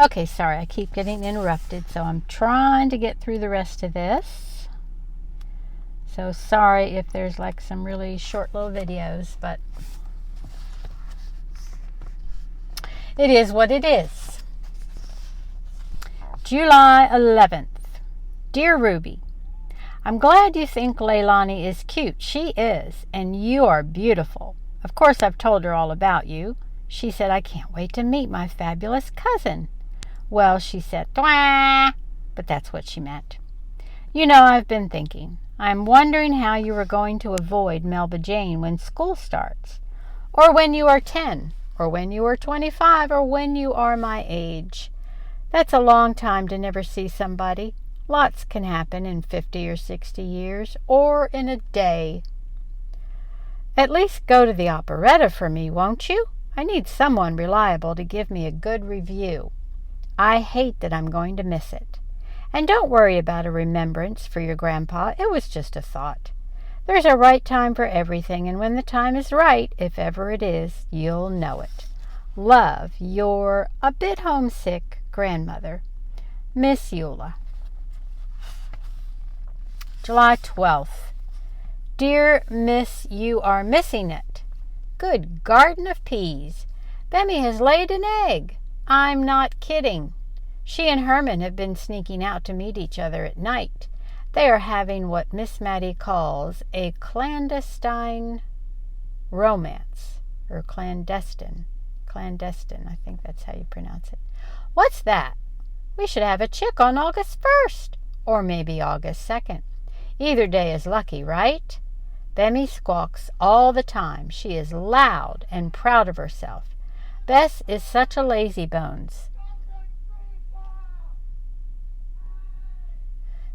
Okay, sorry, I keep getting interrupted, so I'm trying to get through the rest of this. So sorry if there's like some really short little videos, but it is what it is. July 11th. Dear Ruby, I'm glad you think Leilani is cute. She is, and you are beautiful. Of course, I've told her all about you. She said, I can't wait to meet my fabulous cousin. Well, she said, Twah! But that's what she meant. You know, I've been thinking. I'm wondering how you are going to avoid Melba Jane when school starts, or when you are 10, or when you are 25, or when you are my age. That's a long time to never see somebody. Lots can happen in 50 or 60 years, or in a day. At least go to the operetta for me, won't you? I need someone reliable to give me a good review. I hate that I'm going to miss it. And don't worry about a remembrance for your grandpa. It was just a thought. There's a right time for everything, and when the time is right, if ever it is, you'll know it. Love, your a bit homesick grandmother, Miss Eula. July 12th. Dear Miss, you are missing it. Good garden of peas. Bemmy has laid an egg. I'm not kidding. She and Herman have been sneaking out to meet each other at night. They are having what Miss Mattie calls a clandestine romance, or clandestine, I think that's how you pronounce it. What's that? We should have a chick on August 1st, or maybe August 2nd. Either day is lucky, right? Bemmy squawks all the time. She is loud and proud of herself. Bess is such a lazybones.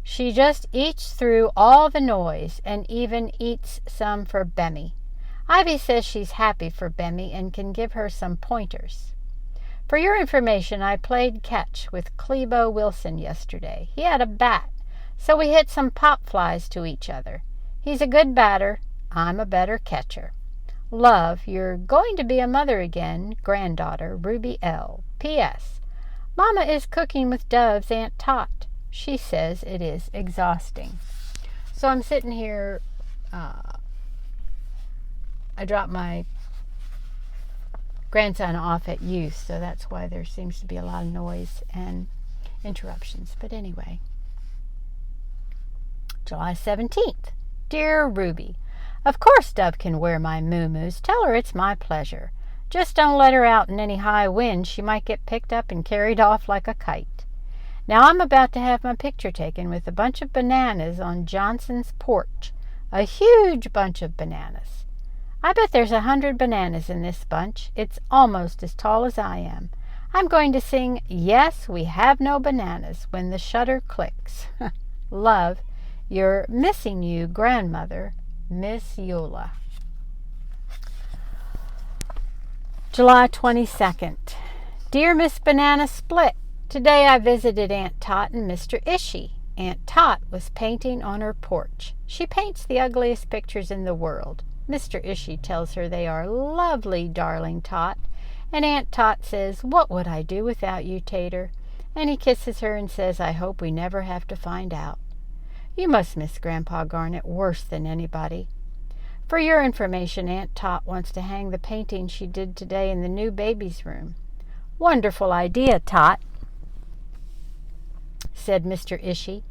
She just eats through all the noise and even eats some for Bemmy. Ivy says she's happy for Bemmy and can give her some pointers. For your information, I played catch with Clebo Wilson yesterday. He had a bat, so we hit some pop flies to each other. He's a good batter. I'm a better catcher. Love, you're going to be a mother again, granddaughter, Ruby L. P.S. Mama is cooking with Dove's Aunt Tot. She says it is exhausting. So I'm sitting here. I dropped my grandson off at youth, so that's why there seems to be a lot of noise and interruptions. But anyway, July 17th. Dear Ruby, of course Dove can wear my moo-moos. Tell her it's my pleasure. Just don't let her out in any high wind. She might get picked up and carried off like a kite. Now I'm about to have my picture taken with a bunch of bananas on Johnson's porch. A huge bunch of bananas. I bet there's 100 bananas in this bunch. It's almost as tall as I am. I'm going to sing, Yes, We Have No Bananas, when the shutter clicks. Love, your missing you grandmother, Miss Eula. July 22nd. Dear Miss Banana Split, today I visited Aunt Tot and Mr. Ishii. Aunt Tot was painting on her porch. She paints the ugliest pictures in the world. Mr. Ishii tells her they are lovely, darling Tot. And Aunt Tot says, What would I do without you, Tater? And he kisses her and says, I hope we never have to find out. You must miss Grandpa Garnet worse than anybody. For your information, Aunt Tot wants to hang the painting she did today in the new baby's room. Wonderful idea, Tot, said Mr. Ishii.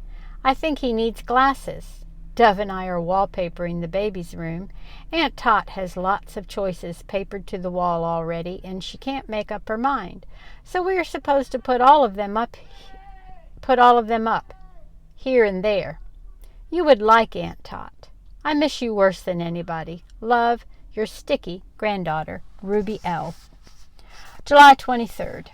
I think he needs glasses. Dove and I are wallpapering the baby's room. Aunt Tot has lots of choices papered to the wall already, and she can't make up her mind. So we are supposed to put all of them up, here and there. You would like Aunt Tot. I miss you worse than anybody. Love, your sticky granddaughter, Ruby L. July 23rd.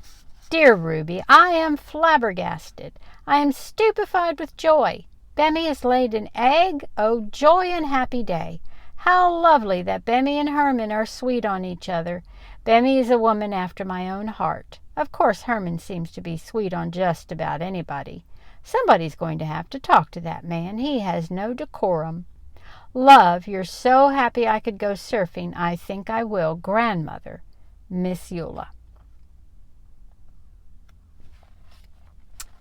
Dear Ruby, I am flabbergasted. I am stupefied with joy. Bemmy has laid an egg. Oh, joy and happy day. How lovely that Bemmy and Herman are sweet on each other. Bemmy is a woman after my own heart. Of course, Herman seems to be sweet on just about anybody. Somebody's going to have to talk to that man. He has no decorum. Love, you're so happy I could go surfing. I think I will. Grandmother, Miss Eula.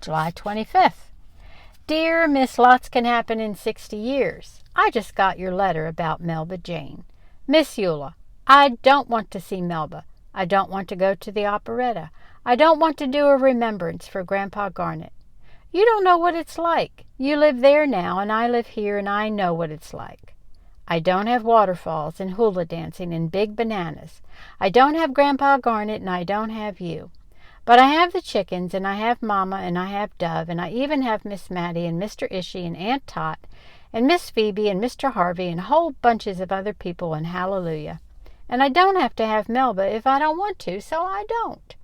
July 25th. Dear Miss Lots Can Happen in 60 Years, I just got your letter about Melba Jane. Miss Eula, I don't want to see Melba. I don't want to go to the operetta. I don't want to do a remembrance for Grandpa Garnet. You don't know what it's like. You live there now, and I live here, and I know what it's like. I don't have waterfalls and hula dancing and big bananas. I don't have Grandpa Garnet, and I don't have you. But I have the chickens, and I have Mama, and I have Dove, and I even have Miss Mattie and Mr. Ishii and Aunt Tot and Miss Phoebe and Mr. Harvey and whole bunches of other people, and hallelujah. And I don't have to have Melba if I don't want to, so I don't.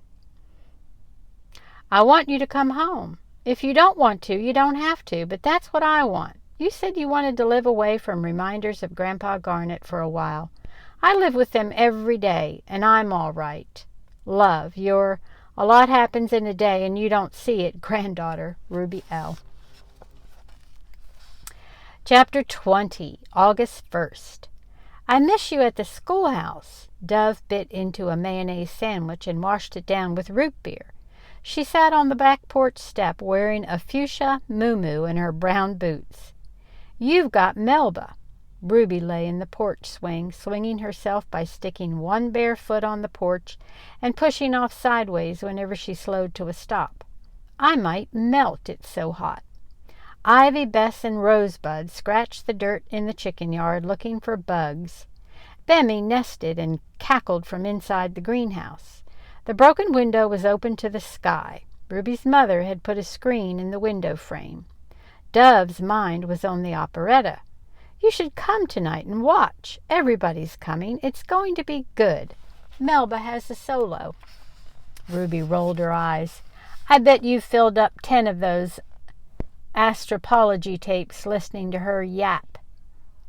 I want you to come home. If you don't want to, you don't have to, but that's what I want. You said you wanted to live away from reminders of Grandpa Garnet for a while. I live with them every day, and I'm all right. Love, your A Lot Happens in a Day and You Don't See It, granddaughter, Ruby L. Chapter 20, August 1st. I miss you at the schoolhouse. Dove bit into a mayonnaise sandwich and washed it down with root beer. She sat on the back porch step wearing a fuchsia muumuu and her brown boots. You've got Melba. Ruby lay in the porch swing, swinging herself by sticking one bare foot on the porch and pushing off sideways whenever she slowed to a stop. I might melt, it's so hot. Ivy, Bess, and Rosebud scratched the dirt in the chicken yard looking for bugs. Bemmy nested and cackled from inside the greenhouse. The broken window was open to the sky. Ruby's mother had put a screen in the window frame. Dove's mind was on the operetta. You should come tonight and watch. Everybody's coming. It's going to be good. Melba has a solo. Ruby rolled her eyes. I bet you've filled up 10 of those astropology tapes listening to her yap.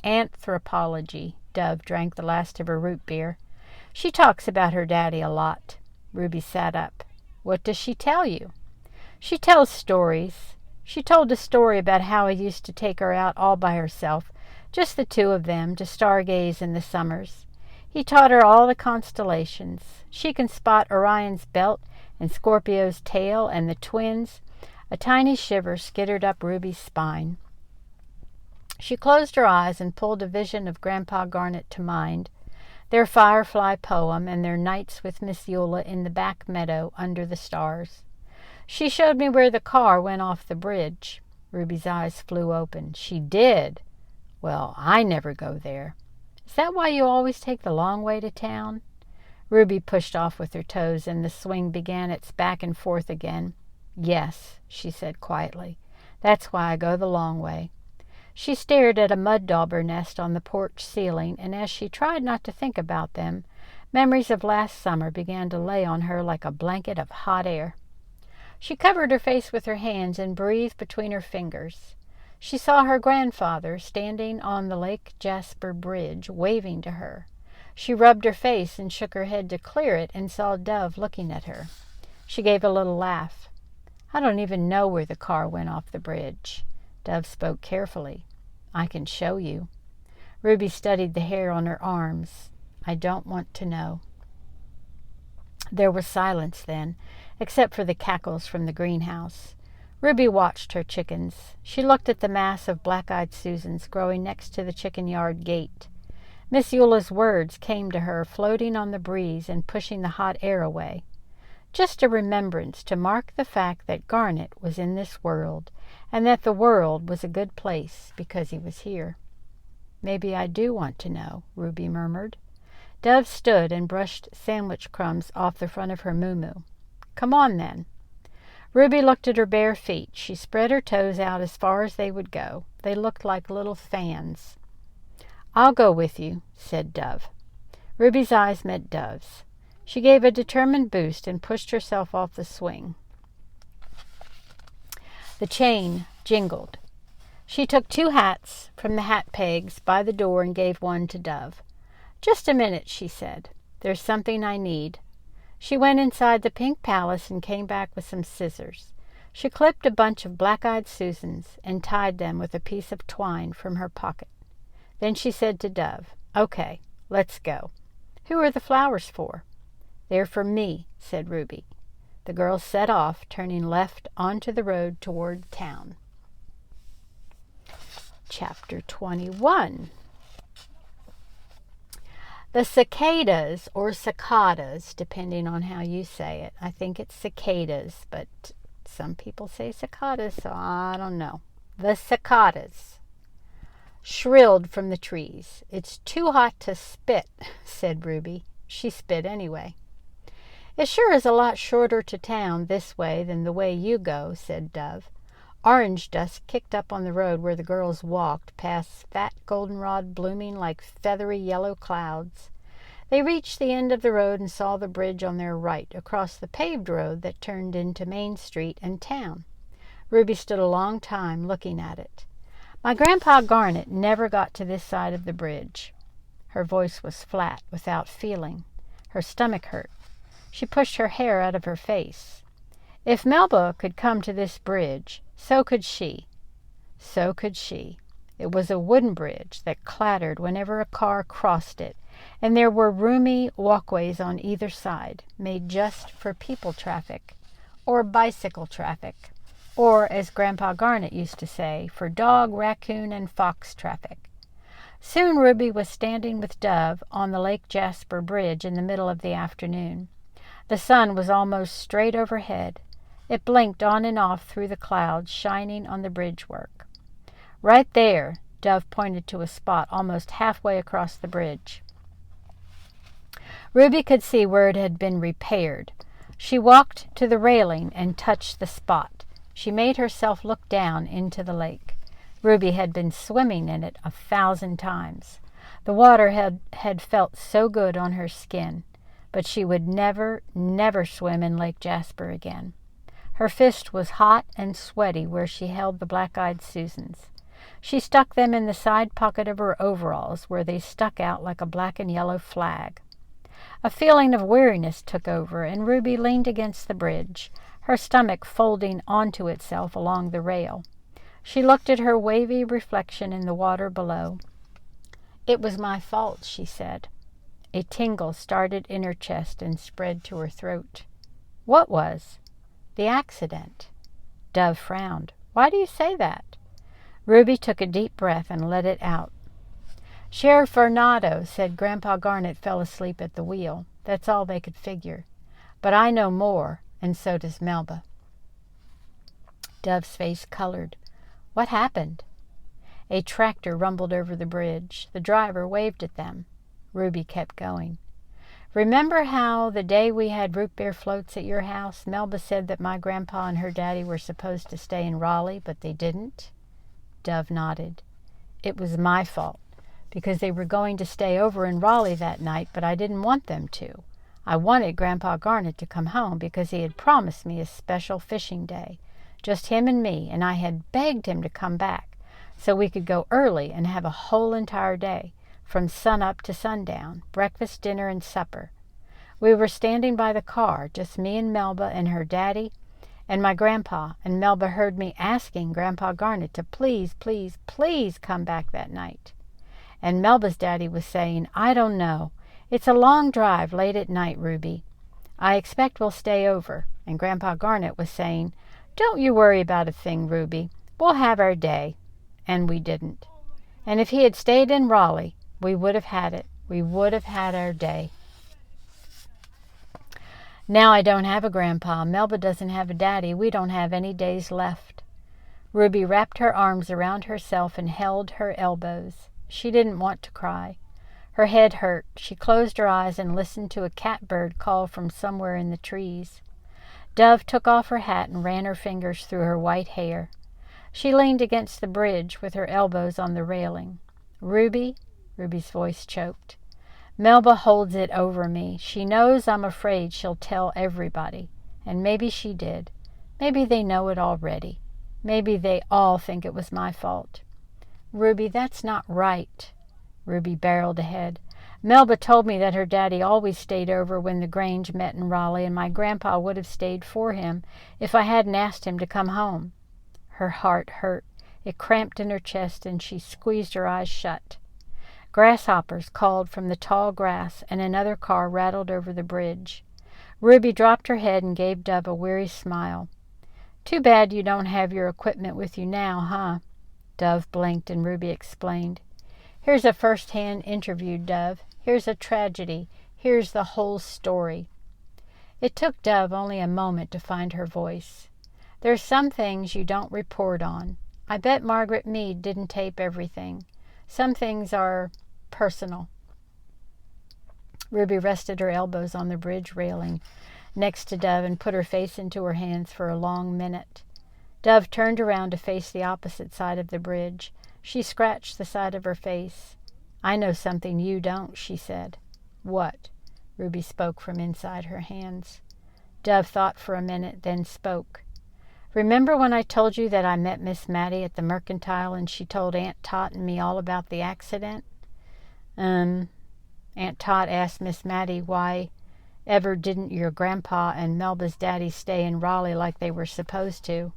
Anthropology. Dove drank the last of her root beer. She talks about her daddy a lot. Ruby sat up. What does she tell you? She tells stories. She told a story about how he used to take her out all by herself, just the two of them, to stargaze in the summers. He taught her all the constellations. She can spot Orion's belt and Scorpio's tail and the twins. A tiny shiver skittered up Ruby's spine. She closed her eyes and pulled a vision of Grandpa Garnet to mind, their firefly poem and their nights with Miss Eula in the back meadow under the stars. She showed me where the car went off the bridge. Ruby's eyes flew open. She did? Well, I never go there. Is that why you always take the long way to town? Ruby pushed off with her toes, and the swing began its back and forth again. Yes, she said quietly. That's why I go the long way. She stared at a mud dauber nest on the porch ceiling, and as she tried not to think about them, memories of last summer began to lay on her like a blanket of hot air. She covered her face with her hands and breathed between her fingers. She saw her grandfather standing on the Lake Jasper Bridge, waving to her. She rubbed her face and shook her head to clear it and saw Dove looking at her. She gave a little laugh. I don't even know where the car went off the bridge. Dove spoke carefully. I can show you. Ruby studied the hair on her arms. I don't want to know. There was silence then, except for the cackles from the greenhouse. Ruby watched her chickens. She looked at the mass of black-eyed Susans growing next to the chicken yard gate. Miss Eula's words came to her, floating on the breeze and pushing the hot air away. Just a remembrance to mark the fact that Garnet was in this world, and that the world was a good place because he was here. Maybe I do want to know, Ruby murmured. Dove stood and brushed sandwich crumbs off the front of her muumuu. Come on, then. Ruby looked at her bare feet. She spread her toes out as far as they would go. They looked like little fans. I'll go with you, said Dove. Ruby's eyes met Dove's. She gave a determined boost and pushed herself off the swing. The chain jingled. She took 2 hats from the hat pegs by the door and gave one to Dove. Just a minute, she said. There's something I need. She went inside the pink palace and came back with some scissors. She clipped a bunch of black-eyed Susans and tied them with a piece of twine from her pocket. Then she said to Dove, Okay, let's go. Who are the flowers for? They're for me, said Ruby. The girls set off, turning left onto the road toward town. Chapter 21. The cicadas, or cicadas, depending on how you say it. I think it's cicadas, but some people say cicadas, so I don't know. The cicadas shrilled from the trees. "It's too hot to spit," said Ruby. She spit anyway. "It sure is a lot shorter to town this way than the way you go," said Dove. Orange dust kicked up on the road where the girls walked, past fat goldenrod blooming like feathery yellow clouds. They reached the end of the road and saw the bridge on their right, across the paved road that turned into Main Street and town. Ruby stood a long time looking at it. "My Grandpa Garnet never got to this side of the bridge." Her voice was flat, without feeling. Her stomach hurt. She pushed her hair out of her face. "If Melba could come to this bridge, so could she. So could she." It was a wooden bridge that clattered whenever a car crossed it, and there were roomy walkways on either side, made just for people traffic, or bicycle traffic, or, as Grandpa Garnet used to say, for dog, raccoon, and fox traffic. Soon Ruby was standing with Dove on the Lake Jasper Bridge in the middle of the afternoon. The sun was almost straight overhead. It blinked on and off through the clouds, shining on the bridge work. "Right there," Dove pointed to a spot almost halfway across the bridge. Ruby could see where it had been repaired. She walked to the railing and touched the spot. She made herself look down into the lake. Ruby had been swimming in it 1,000 times. The water had felt so good on her skin, but she would never, never swim in Lake Jasper again. Her fist was hot and sweaty where she held the black-eyed Susans. She stuck them in the side pocket of her overalls, where they stuck out like a black and yellow flag. A feeling of weariness took over, and Ruby leaned against the bridge, her stomach folding onto itself along the rail. She looked at her wavy reflection in the water below. "It was my fault," she said. A tingle started in her chest and spread to her throat. "What was?" "The accident." Dove frowned. "Why do you say that?" Ruby took a deep breath and let it out. "Sheriff Fernando said Grandpa Garnet fell asleep at the wheel. That's all they could figure. But I know more, and so does Melba." Dove's face colored. "What happened?" A tractor rumbled over the bridge. The driver waved at them. Ruby kept going. "Remember how the day we had root beer floats at your house, Melba said that my grandpa and her daddy were supposed to stay in Raleigh, but they didn't?" Dove nodded. "It was my fault, because they were going to stay over in Raleigh that night, but I didn't want them to. I wanted Grandpa Garnet to come home because he had promised me a special fishing day, just him and me, and I had begged him to come back so we could go early and have a whole entire day, from sun-up to sundown, breakfast, dinner, and supper. We were standing by the car, just me and Melba and her daddy and my grandpa, and Melba heard me asking Grandpa Garnet to please, please, please come back that night. And Melba's daddy was saying, 'I don't know. It's a long drive late at night, Ruby. I expect we'll stay over.' And Grandpa Garnet was saying, 'Don't you worry about a thing, Ruby. We'll have our day.' And we didn't. And if he had stayed in Raleigh, we would have had it. We would have had our day. Now I don't have a grandpa. Melba doesn't have a daddy. We don't have any days left." Ruby wrapped her arms around herself and held her elbows. She didn't want to cry. Her head hurt. She closed her eyes and listened to a catbird call from somewhere in the trees. Dove took off her hat and ran her fingers through her white hair. She leaned against the bridge with her elbows on the railing. "Ruby," Ruby's voice choked, "Melba holds it over me. She knows I'm afraid she'll tell everybody. And maybe she did. Maybe they know it already. Maybe they all think it was my fault." "Ruby, that's not right." Ruby barreled ahead. "Melba told me that her daddy always stayed over when the Grange met in Raleigh, and my grandpa would have stayed for him if I hadn't asked him to come home." Her heart hurt. It cramped in her chest, and she squeezed her eyes shut. Grasshoppers called from the tall grass, and another car rattled over the bridge. Ruby dropped her head and gave Dove a weary smile. Too bad you don't have your equipment with you now, huh? Dove blinked and Ruby explained. Here's a first-hand interview, Dove. Here's a tragedy. Here's the whole story. It took Dove only a moment to find her voice. There's some things you don't report on. I bet Margaret Mead didn't tape everything. Some things are personal. Ruby rested her elbows on the bridge railing next to Dove and put her face into her hands for a long minute. Dove turned around to face the opposite side of the bridge. She scratched the side of her face. I know something you don't, she said. What? Ruby spoke from inside her hands. Dove thought for a minute, then spoke. Remember when I told you that I met Miss Mattie at the Mercantile and she told Aunt Tot and me all about the accident? Aunt Tot asked Miss Mattie why ever didn't your grandpa and Melba's daddy stay in Raleigh like they were supposed to.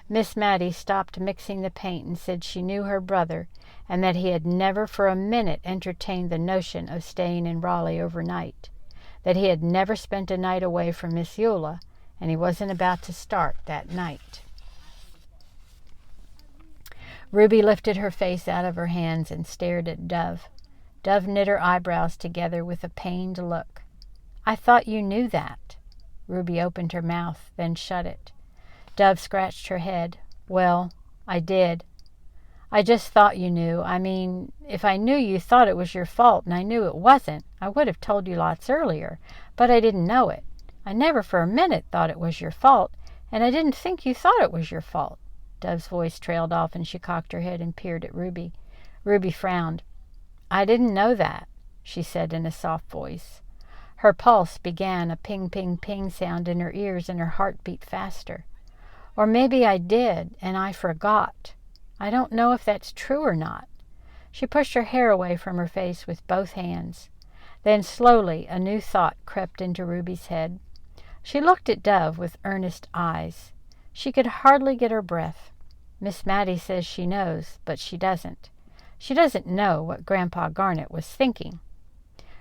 Miss Mattie stopped mixing the paint and said she knew her brother and that he had never for a minute entertained the notion of staying in Raleigh overnight, that he had never spent a night away from Miss Eula, and he wasn't about to start that night. Ruby lifted her face out of her hands and stared at Dove. Dove knit her eyebrows together with a pained look. I thought you knew that. Ruby opened her mouth, then shut it. Dove scratched her head. Well, I did. I just thought you knew. I mean, if I knew you thought it was your fault and I knew it wasn't, I would have told you lots earlier, but I didn't know it. I never for a minute thought it was your fault, and I didn't think you thought it was your fault. Dove's voice trailed off and she cocked her head and peered at Ruby. Ruby frowned. I didn't know that, she said in a soft voice. Her pulse began a ping, ping, ping sound in her ears and her heart beat faster. Or maybe I did, and I forgot. I don't know if that's true or not. She pushed her hair away from her face with both hands. Then slowly a new thought crept into Ruby's head. She looked at Dove with earnest eyes. She could hardly get her breath. Miss Mattie says she knows, but she doesn't. She doesn't know what Grandpa Garnet was thinking.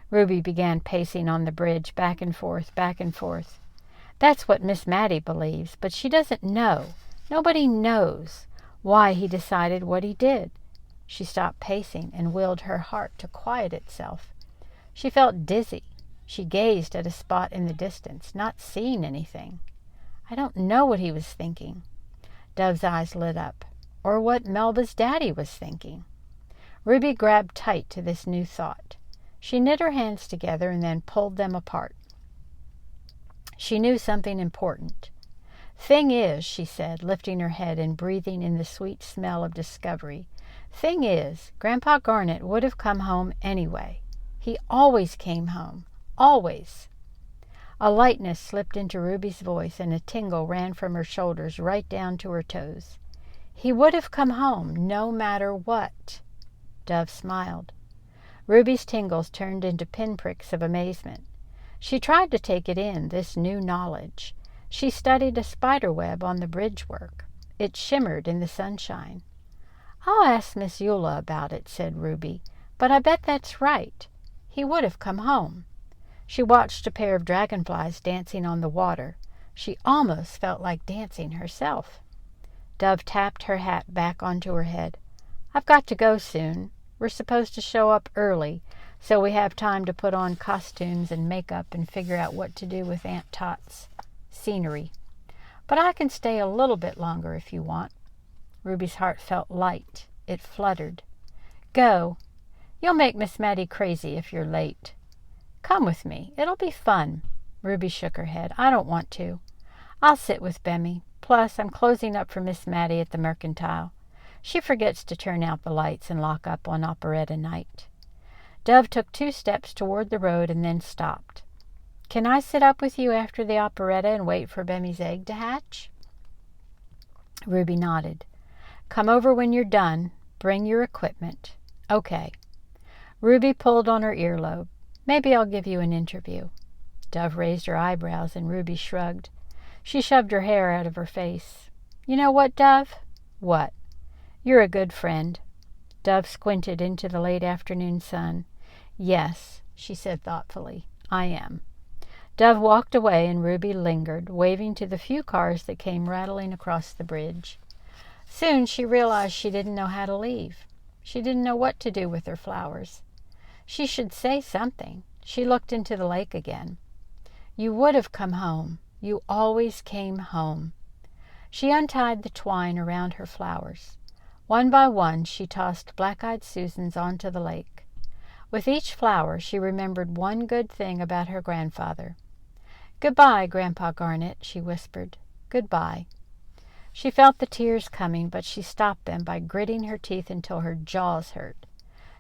Ruby began pacing on the bridge, back and forth, back and forth. That's what Miss Mattie believes, but she doesn't know. Nobody knows why he decided what he did. She stopped pacing and willed her heart to quiet itself. She felt dizzy. She gazed at a spot in the distance, not seeing anything. I don't know what he was thinking. Dove's eyes lit up. Or what Melba's daddy was thinking. Ruby grabbed tight to this new thought. She knit her hands together and then pulled them apart. She knew something important. Thing is, she said, lifting her head and breathing in the sweet smell of discovery, thing is, Grandpa Garnet would have come home anyway. He always came home. Always. A lightness slipped into Ruby's voice and a tingle ran from her shoulders right down to her toes. He would have come home no matter what. Dove smiled. Ruby's tingles turned into pinpricks of amazement. She tried to take it in, this new knowledge. She studied a spider web on the bridge work. It shimmered in the sunshine. I'll ask Miss Eula about it, said Ruby, but I bet that's right. He would have come home. She watched a pair of dragonflies dancing on the water. She almost felt like dancing herself. Dove tapped her hat back onto her head. I've got to go soon. We're supposed to show up early, so we have time to put on costumes and makeup and figure out what to do with Aunt Tot's scenery. But I can stay a little bit longer if you want. Ruby's heart felt light. It fluttered. Go. You'll make Miss Mattie crazy if you're late. Come with me. It'll be fun. Ruby shook her head. I don't want to. I'll sit with Bemmy. Plus, I'm closing up for Miss Mattie at the Mercantile. She forgets to turn out the lights and lock up on operetta night. Dove took 2 steps toward the road and then stopped. Can I sit up with you after the operetta and wait for Bemmy's egg to hatch? Ruby nodded. Come over when you're done. Bring your equipment. Okay. Ruby pulled on her earlobe. Maybe I'll give you an interview. Dove raised her eyebrows and Ruby shrugged. She shoved her hair out of her face. You know what, Dove? What? You're a good friend. Dove squinted into the late afternoon sun. Yes, she said thoughtfully, I am. Dove walked away and Ruby lingered, waving to the few cars that came rattling across the bridge. Soon she realized she didn't know how to leave. She didn't know what to do with her flowers. She should say something. She looked into the lake again. You would have come home. You always came home. She untied the twine around her flowers. One by one she tossed Black-Eyed Susans onto the lake. With each flower she remembered one good thing about her grandfather. "Goodbye, Grandpa Garnet," she whispered. "Goodbye." She felt the tears coming, but she stopped them by gritting her teeth until her jaws hurt.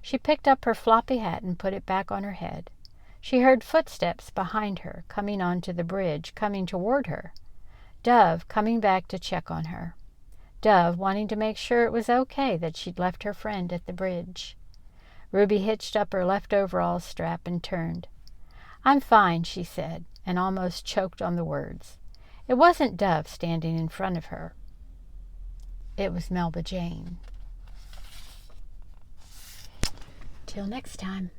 She picked up her floppy hat and put it back on her head. She heard footsteps behind her, coming onto the bridge, coming toward her. Dove coming back to check on her. Dove wanting to make sure it was okay that she'd left her friend at the bridge. Ruby hitched up her left overall strap and turned. "I'm fine," she said, and almost choked on the words. It wasn't Dove standing in front of her. It was Melba Jane. Till next time.